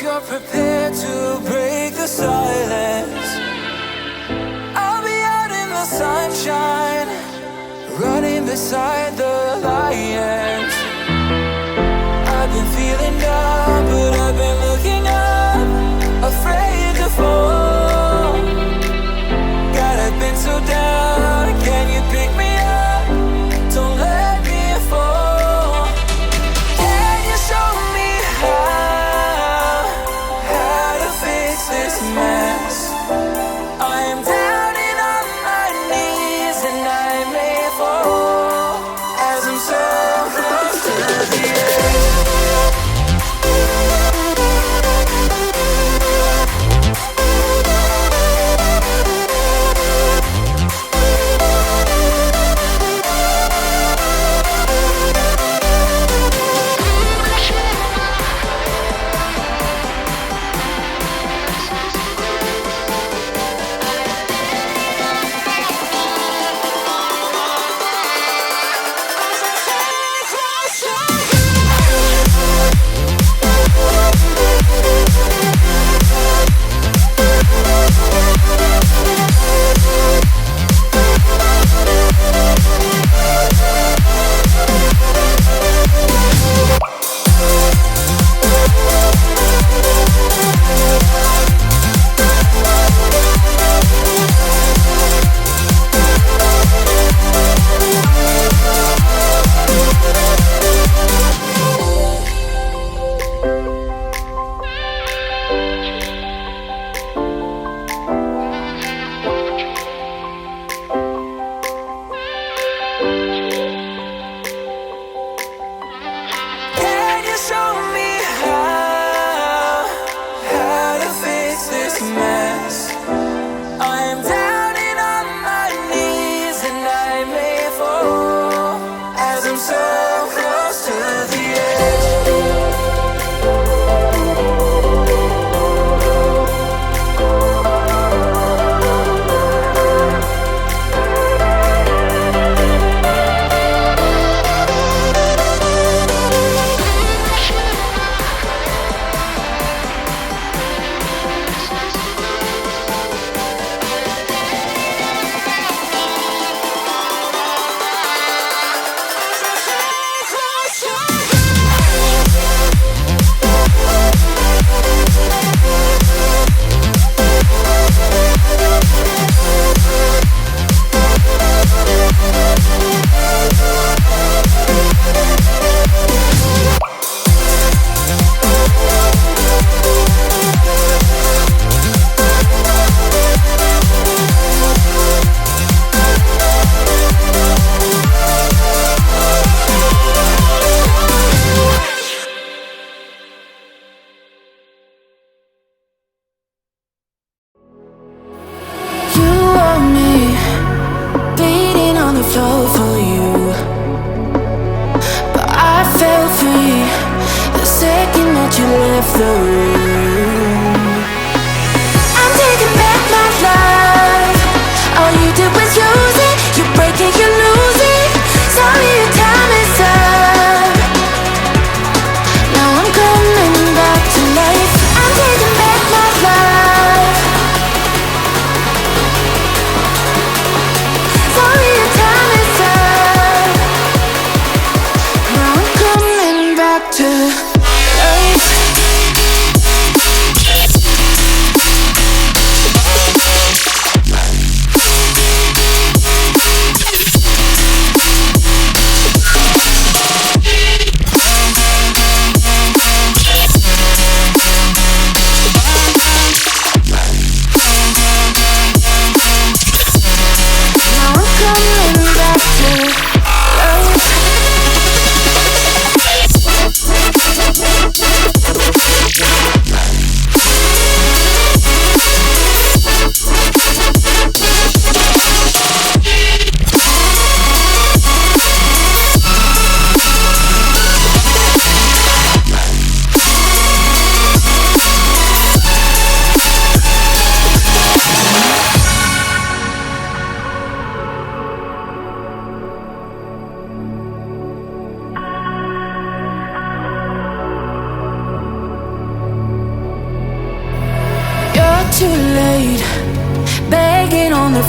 you're prepared to break the silence, I'll be out in the sunshine, running beside the lions. I've been feeling down, but I've been looking up, afraid to fall. God, I've been so down, can you pick me up? Don't let me fall. Can you show me how to fix this mess? I am down and on my knees and I may fall as I'm so close to the edge.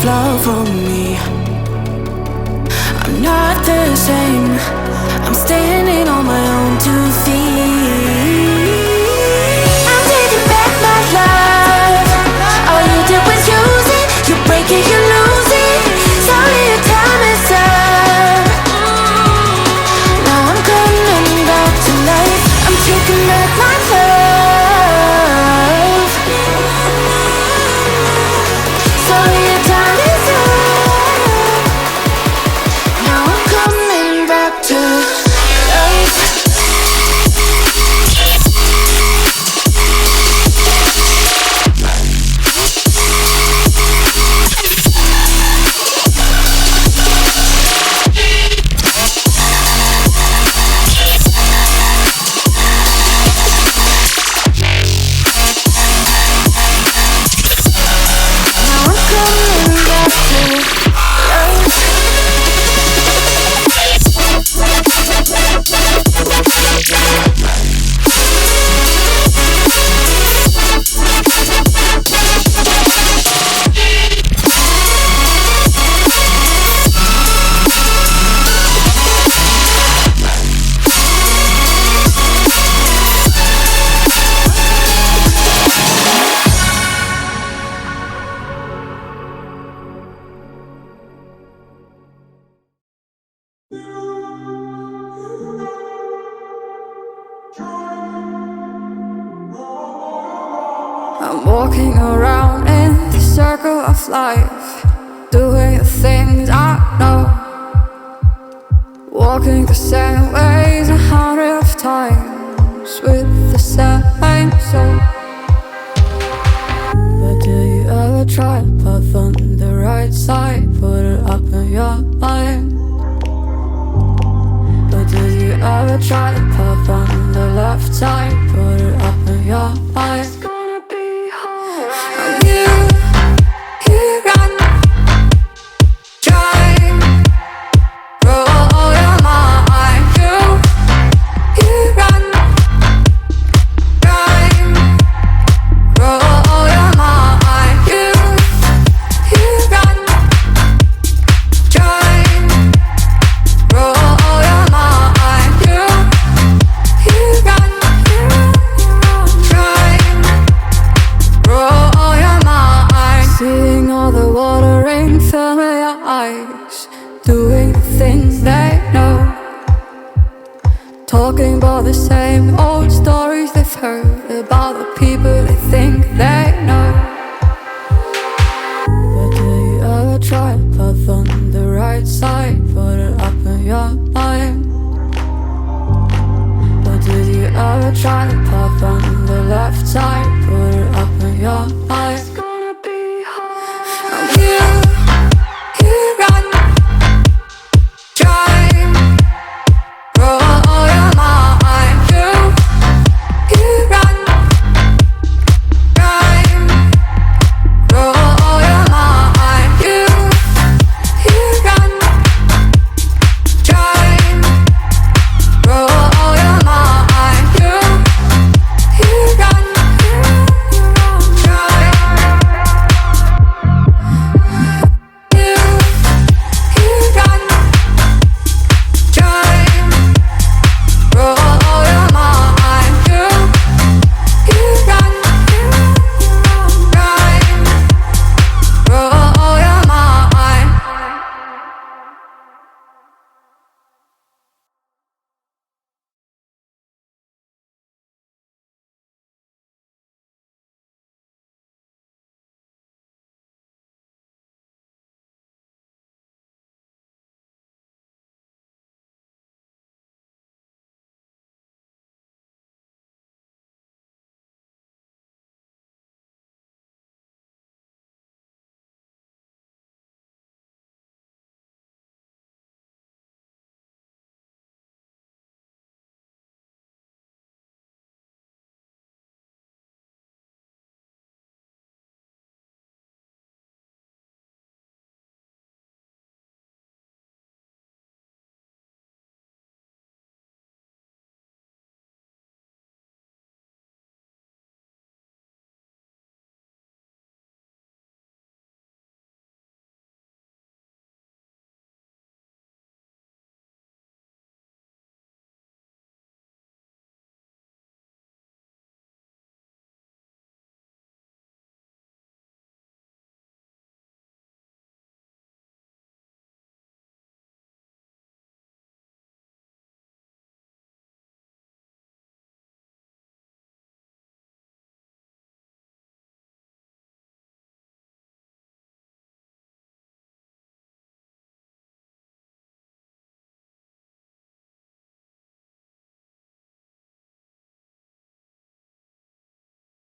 love from me. I'm not the same. I'm standing on my own 2 feet. I'm taking back my love. All you did was use it. You break it, you lose it. Sorry, your time is up. Now I'm coming back to life. I'm taking back my love. Sorry, your time is up. Now I'm coming back to life. I'm walking around in the circle of life, doing the things I know, walking the same ways 100 times with the same soul. But do you ever try to path on the right side, put it up in your mind? But do you ever try to path on the left side, put it up in your mind? Doing things they know, talking about the same old stories they've heard about the people they think they know. But do you ever try to path on the right side, put it up in your mind? But did you ever try to path on the left side,